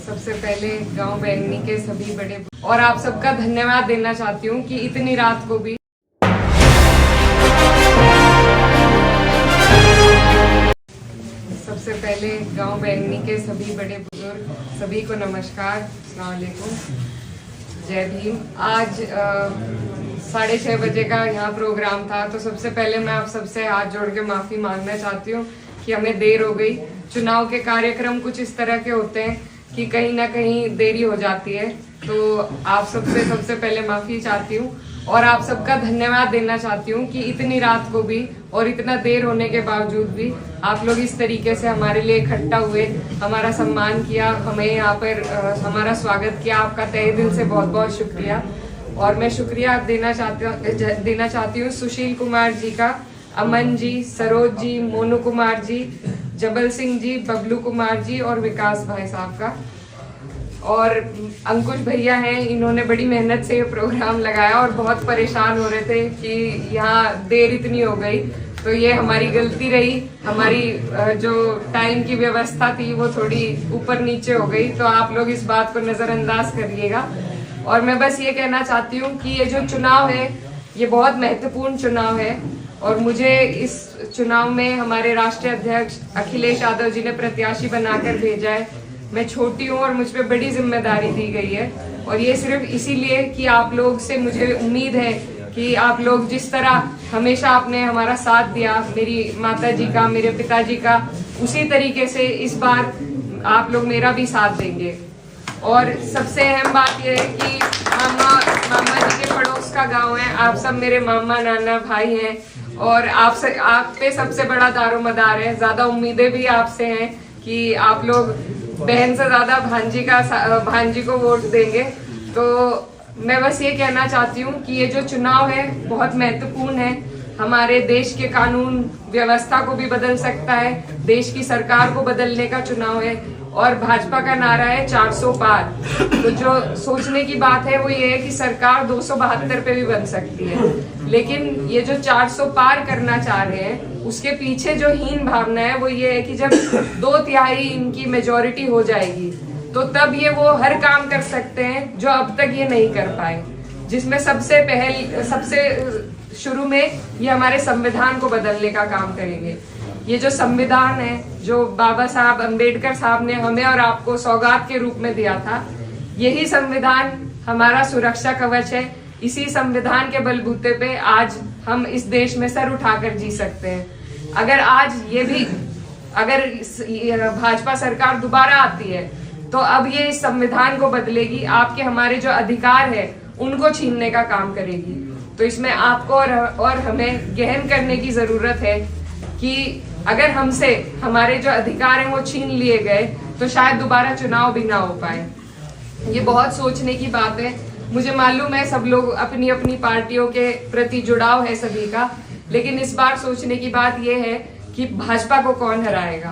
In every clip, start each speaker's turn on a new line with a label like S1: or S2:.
S1: सबसे पहले गांव बैंगनी के सभी बड़े और आप सबका धन्यवाद देना चाहती हूं कि इतनी रात को भी सबसे पहले गांव बैंगनी के सभी बड़े बुजुर्ग सभी को नमस्कार, अस्सलाम वालेकुम, जय भीम। आज 6:30 बजे का यहाँ प्रोग्राम था, तो सबसे पहले मैं आप सबसे हाथ जोड़ के माफी मांगना चाहती हूँ कि हमें देर हो गई। चुनाव के कार्यक्रम कुछ इस तरह के होते हैं कि कहीं ना कहीं देरी हो जाती है, तो आप सबसे सबसे पहले माफी चाहती हूँ और आप सबका धन्यवाद देना चाहती हूँ कि इतनी रात को भी और इतना देर होने के बावजूद भी आप लोग इस तरीके से हमारे लिए इकट्ठा हुए, हमारा सम्मान किया, हमें यहाँ पर हमारा स्वागत किया। आपका तहे दिल से बहुत बहुत शुक्रिया। और मैं शुक्रिया देना चाहती हूँ सुशील कुमार जी का, अमन जी, सरोज जी, मोनू कुमार जी, जबल सिंह जी, बबलू कुमार जी और विकास भाई साहब का। और अंकुश भैया हैं, इन्होंने बड़ी मेहनत से ये प्रोग्राम लगाया और बहुत परेशान हो रहे थे कि यहाँ देर इतनी हो गई, तो ये हमारी गलती रही। हमारी जो टाइम की व्यवस्था थी वो थोड़ी ऊपर नीचे हो गई, तो आप लोग इस बात को नजरअंदाज करिएगा। और मैं बस ये कहना चाहती हूँ कि ये जो चुनाव है ये बहुत महत्वपूर्ण चुनाव है और मुझे इस चुनाव में हमारे राष्ट्रीय अध्यक्ष अखिलेश यादव जी ने प्रत्याशी बनाकर भेजा है। मैं छोटी हूँ और मुझ पे बड़ी जिम्मेदारी दी गई है और ये सिर्फ इसीलिए कि आप लोग से मुझे उम्मीद है कि आप लोग जिस तरह हमेशा आपने हमारा साथ दिया, मेरी माता जी का, मेरे पिताजी का, उसी तरीके से इस बार आप लोग मेरा भी साथ देंगे। और सबसे अहम बात यह है कि मामा जी के पड़ोस का गांव है, आप सब मेरे मामा नाना भाई हैं और आप पे सबसे बड़ा दारोमदार है। ज्यादा उम्मीदें भी आपसे हैं कि आप लोग बहन से ज्यादा भांजी को वोट देंगे। तो मैं बस ये कहना चाहती हूँ कि ये जो चुनाव है बहुत महत्वपूर्ण है, हमारे देश के कानून व्यवस्था को भी बदल सकता है, देश की सरकार को बदलने का चुनाव है और भाजपा का नारा है 400 पार। तो जो सोचने की बात है वो ये है कि सरकार 272 पे भी बन सकती है, लेकिन ये जो 400 पार करना चाह रहे हैं उसके पीछे जो हीन भावना है वो ये है कि जब 2/3 इनकी मेजोरिटी हो जाएगी तो तब ये वो हर काम कर सकते हैं जो अब तक ये नहीं कर पाए, जिसमें सबसे शुरू में ये हमारे संविधान को बदलने का काम करेंगे। ये जो संविधान है जो बाबा साहब अम्बेडकर साहब ने हमें और आपको सौगात के रूप में दिया था, यही संविधान हमारा सुरक्षा कवच है। इसी संविधान के बलबूते पे आज हम इस देश में सर उठाकर जी सकते हैं। अगर भाजपा सरकार दोबारा आती है तो अब ये इस संविधान को बदलेगी, आपके हमारे जो अधिकार है उनको छीनने का काम करेगी। तो इसमें आपको और हमें गहन करने की जरूरत है कि अगर हमसे हमारे जो अधिकार हैं वो छीन लिए गए तो शायद दोबारा चुनाव भी ना हो पाए। ये बहुत सोचने की बात है। मुझे मालूम है सब लोग अपनी अपनी पार्टियों के प्रति जुड़ाव है सभी का, लेकिन इस बार सोचने की बात ये है कि भाजपा को कौन हराएगा।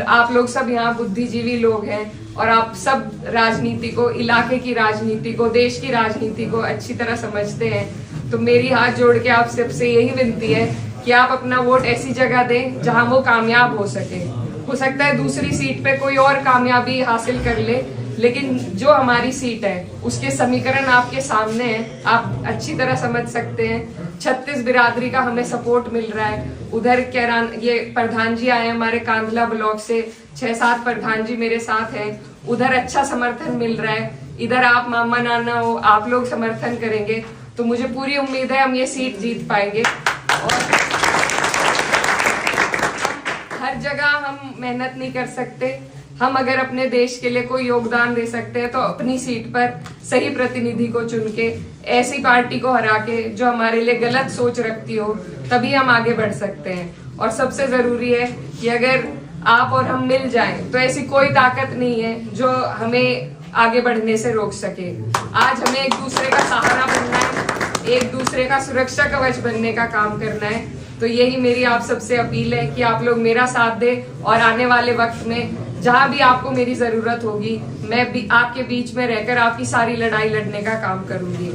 S1: आप लोग सब यहाँ बुद्धिजीवी लोग हैं और आप सब राजनीति को, इलाके की राजनीति को, देश की राजनीति को अच्छी तरह समझते हैं। तो मेरी हाथ जोड़ के आप सबसे यही विनती है कि आप अपना वोट ऐसी जगह दें जहां वो कामयाब हो सके। हो सकता है दूसरी सीट पे कोई और कामयाबी हासिल कर ले, लेकिन जो हमारी सीट है उसके समीकरण आपके सामने हैं, आप अच्छी तरह समझ सकते हैं। 36 बिरादरी का हमें सपोर्ट मिल रहा है। उधर ये प्रधान जी आए हमारे कांधला ब्लॉक से, 6-7 प्रधान जी मेरे साथ हैं, उधर अच्छा समर्थन मिल रहा है। इधर आप मामा नाना हो, आप लोग समर्थन करेंगे तो मुझे पूरी उम्मीद है हम ये सीट जीत पाएंगे। और हर जगह हम मेहनत नहीं कर सकते, हम अगर अपने देश के लिए कोई योगदान दे सकते हैं तो अपनी सीट पर सही प्रतिनिधि को चुन के, ऐसी पार्टी को हरा के जो हमारे लिए गलत सोच रखती हो, तभी हम आगे बढ़ सकते हैं। और सबसे जरूरी है कि अगर आप और हम मिल जाएं तो ऐसी कोई ताकत नहीं है जो हमें आगे बढ़ने से रोक सके। आज हमें एक दूसरे का सहारा बनना है, एक दूसरे का सुरक्षा कवच बनने का काम करना है। तो यही मेरी आप सबसे अपील है कि आप लोग मेरा साथ दें और आने वाले वक्त में जहां भी आपको मेरी जरूरत होगी मैं भी आपके बीच में रहकर आपकी सारी लड़ाई लड़ने का काम करूंगी।